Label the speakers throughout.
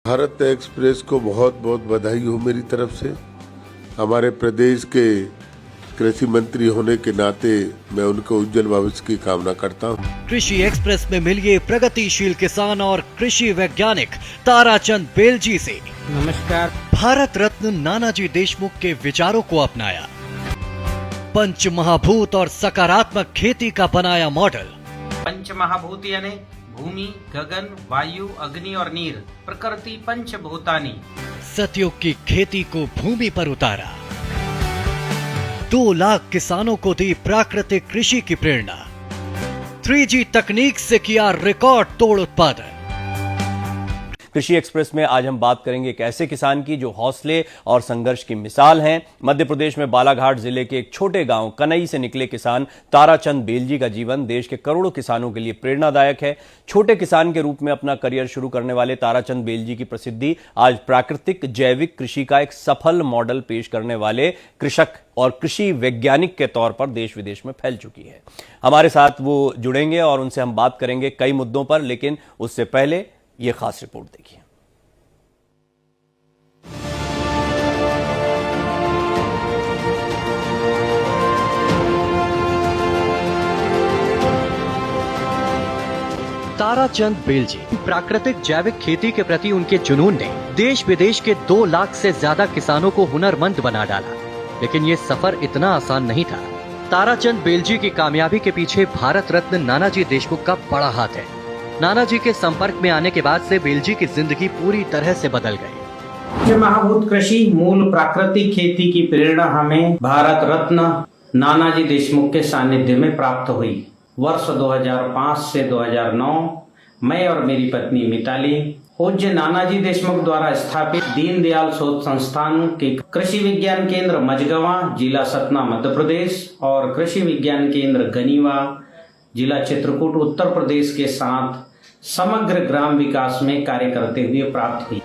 Speaker 1: Bharat express को बहुत बहुत बधाई हो मेरी तरफ से। हमारे प्रदेश के कृषि मंत्री होने के नाते मैं उनके उज्जवल भविष्य की कामना करता हूं।
Speaker 2: कृषि एक्सप्रेस में मिलिए प्रगतिशील किसान और कृषि वैज्ञानिक ताराचंद बेलजी से।
Speaker 3: नमस्कार।
Speaker 2: भारत रत्न नानाजी देशमुख के विचारों को अपनाया, पंच महाभूत और सकारात्मक खेती का बनाया मॉडल।
Speaker 3: पंच महाभूत यानी भूमि, गगन, वायु, अग्नि और नीर, प्रकृति पंचभूतानी।
Speaker 2: सतयुग की खेती को भूमि पर उतारा, 2 लाख किसानों को दी प्राकृतिक कृषि की प्रेरणा, 3G तकनीक से किया रिकॉर्ड तोड़ उत्पादन।
Speaker 4: कृषि एक्सप्रेस में आज हम बात करेंगे एक ऐसे किसान की जो हौसले और संघर्ष की मिसाल हैं। मध्य प्रदेश में बालाघाट जिले के एक छोटे गांव कनई से निकले किसान ताराचंद बेलजी का जीवन देश के करोड़ों किसानों के लिए प्रेरणादायक है। छोटे किसान के रूप में अपना करियर शुरू करने वाले ताराचंद बेलजी की प्रसिद्धि आज प्राकृतिक जैविक कृषि का एक सफल मॉडल पेश करने वाले कृषक और कृषि वैज्ञानिक के तौर पर देश विदेश में फैल चुकी है। हमारे साथ वो जुड़ेंगे और उनसे हम बात करेंगे कई मुद्दों पर, लेकिन उससे पहले ये खास रिपोर्ट देखिए।
Speaker 2: ताराचंद बेलजी प्राकृतिक जैविक खेती के प्रति उनके जुनून ने देश विदेश के 2 लाख से ज्यादा किसानों को हुनरमंद बना डाला। लेकिन ये सफर इतना आसान नहीं था। ताराचंद बेलजी की कामयाबी के पीछे भारत रत्न नानाजी देशमुख का बड़ा हाथ है। नानाजी के संपर्क में आने के बाद से बेलजी की जिंदगी पूरी तरह से बदल गई।
Speaker 3: महाभूत कृषि मूल प्राकृतिक खेती की प्रेरणा हमें भारत रत्न नानाजी देशमुख के सानिध्य में प्राप्त हुई। वर्ष 2005 से 2009 मैं और मेरी पत्नी मिताली पूज्य नानाजी देशमुख द्वारा स्थापित दीनदयाल शोध संस्थान के कृषि विज्ञान केंद्र मझगवा, जिला सतना, मध्य प्रदेश और कृषि विज्ञान केंद्र गनीवा, जिला चित्रकूट, उत्तर प्रदेश के साथ समग्र ग्राम विकास में कार्य करते हुए प्राप्त हुई।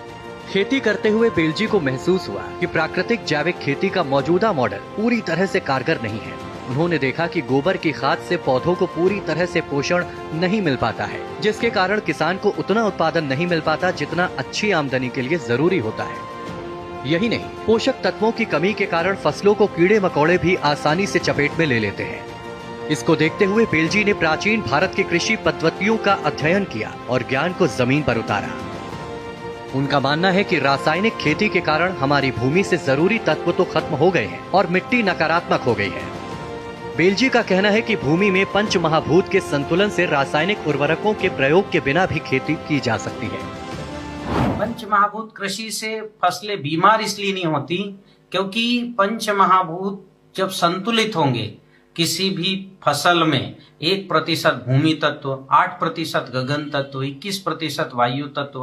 Speaker 2: खेती करते हुए बेलजी को महसूस हुआ कि प्राकृतिक जैविक खेती का मौजूदा मॉडल पूरी तरह से कारगर नहीं है। उन्होंने देखा कि गोबर की खाद से पौधों को पूरी तरह से पोषण नहीं मिल पाता है, जिसके कारण किसान को उतना उत्पादन नहीं मिल पाता जितना अच्छी आमदनी के लिए जरूरी होता है। यही नहीं, पोषक तत्वों की कमी के कारण फसलों को कीड़े मकोड़े भी आसानी से चपेट में ले लेते हैं। इसको देखते हुए बेलजी ने प्राचीन भारत की कृषि पद्धतियों का अध्ययन किया और ज्ञान को जमीन पर उतारा। उनका मानना है कि रासायनिक खेती के कारण हमारी भूमि से जरूरी तत्व तो खत्म हो गए हैं और मिट्टी नकारात्मक हो गई है। बेलजी का कहना है कि भूमि में पंच महाभूत के संतुलन से रासायनिक उर्वरकों के प्रयोग के बिना भी खेती की जा सकती है।
Speaker 3: पंच महाभूत कृषि से फसलें बीमार इसलिए नहीं होती क्योंकि पंच महाभूत जब संतुलित होंगे, किसी भी फसल में 1% भूमि तत्व, 8% गगन तत्व, 21% वायु तत्व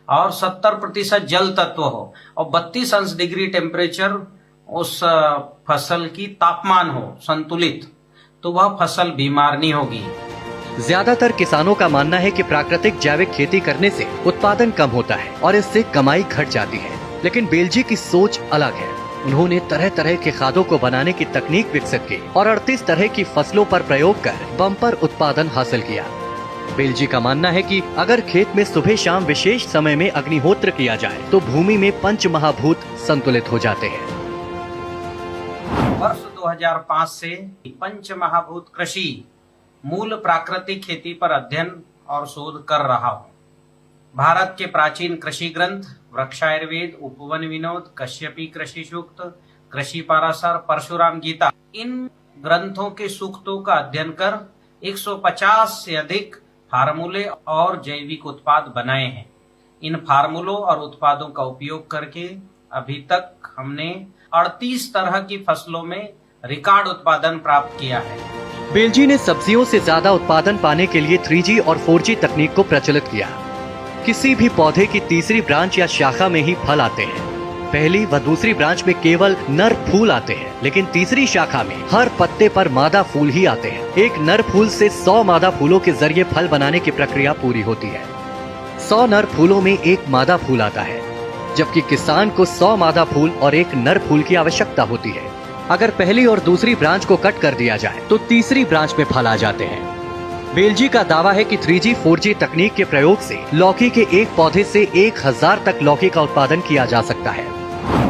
Speaker 3: और 70% जल तत्व हो और 32 डिग्री टेम्परेचर उस फसल की तापमान हो संतुलित, तो वह फसल बीमार नहीं होगी।
Speaker 2: ज्यादातर किसानों का मानना है कि प्राकृतिक जैविक खेती करने से उत्पादन कम होता है और इससे कमाई घट जाती है, लेकिन बेलजी की सोच अलग है। उन्होंने तरह तरह के खादों को बनाने की तकनीक विकसित की और 38 तरह की फसलों पर प्रयोग कर बम्पर उत्पादन हासिल किया। बेलजी का मानना है कि अगर खेत में सुबह शाम विशेष समय में अग्निहोत्र किया जाए तो भूमि में पंच महाभूत संतुलित हो जाते हैं।
Speaker 3: वर्ष 2005 से पंच महाभूत कृषि मूल प्राकृतिक खेती पर अध्ययन और शोध कर रहा हूँ। भारत के प्राचीन कृषि ग्रंथ वृक्षायुर्वेद, उपवन विनोद, कश्यपी कृषि सूक्त, कृषि पाराशर, परशुराम गीता, इन ग्रंथों के सूक्तों का अध्ययन कर 150 से अधिक फार्मूले और जैविक उत्पाद बनाए हैं। इन फार्मूलों और उत्पादों का उपयोग करके अभी तक हमने 38 तरह की फसलों में रिकॉर्ड उत्पादन प्राप्त किया है।
Speaker 2: बेलजी ने सब्जियों से ज्यादा उत्पादन पाने के लिए 3G और 4G तकनीक को प्रचलित किया। किसी भी पौधे की तीसरी ब्रांच या शाखा में ही फल आते हैं। पहली व दूसरी ब्रांच में केवल नर फूल आते हैं, लेकिन तीसरी शाखा में हर पत्ते पर मादा फूल ही आते हैं। एक नर फूल से 100 मादा फूलों के जरिए फल बनाने की प्रक्रिया पूरी होती है। 100 नर फूलों में एक मादा फूल आता है, जबकि किसान को 100 मादा फूल और एक नर फूल की आवश्यकता होती है। अगर पहली और दूसरी ब्रांच को कट कर दिया जाए तो तीसरी ब्रांच में फल आ जाते हैं। बेलजी का दावा है कि 3G 4G तकनीक के प्रयोग से लौकी के एक पौधे से 1000 तक लौकी का उत्पादन किया जा सकता है।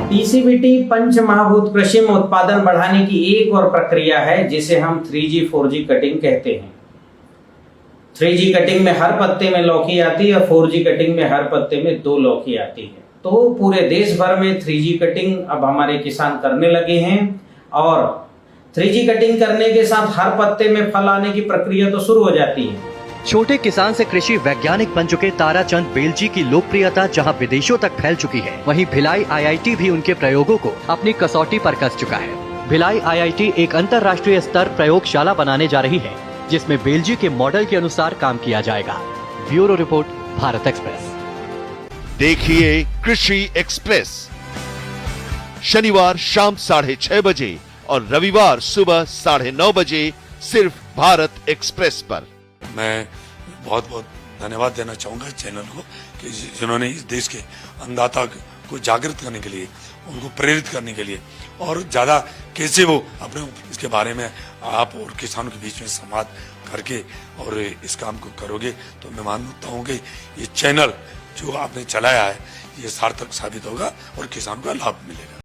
Speaker 3: पीसीबीटी पंच महाभूत कृषि में उत्पादन बढ़ाने की एक और प्रक्रिया है जिसे हम 3G 4G कटिंग कहते हैं। 3G कटिंग में हर पत्ते में लौकी आती है, 4G कटिंग में हर पत्ते में 2 लौकी आती है। तो पूरे देश भर में 3G कटिंग अब हमारे किसान करने लगे हैं और 3G कटिंग करने के साथ हर पत्ते में फल आने की प्रक्रिया तो शुरू हो जाती है।
Speaker 2: छोटे किसान से कृषि वैज्ञानिक बन चुके ताराचंद बेलजी की लोकप्रियता जहां विदेशों तक फैल चुकी है, वहीं भिलाई IIT भी उनके प्रयोगों को अपनी कसौटी पर कस चुका है। भिलाई IIT एक अंतर्राष्ट्रीय स्तर प्रयोगशाला बनाने जा रही है, जिसमें बेलजी के मॉडल के अनुसार काम किया जाएगा। Bureau report, Bharat express.
Speaker 5: देखिए कृषि एक्सप्रेस शनिवार शाम 6:30 बजे और रविवार सुबह 9:30 बजे सिर्फ भारत एक्सप्रेस पर।
Speaker 6: मैं बहुत बहुत धन्यवाद देना चाहूंगा इस चैनल को कि जिन्होंने इस देश के अन्नदाता को जागृत करने के लिए, उनको प्रेरित करने के लिए और ज्यादा कैसे वो अपने इसके बारे में आप और किसानों के बीच में संवाद करके और इस काम को करोगे तो मैं मानता हूँ कि ये चैनल जो आपने चलाया है ये सार्थक साबित होगा और किसानों का लाभ मिलेगा।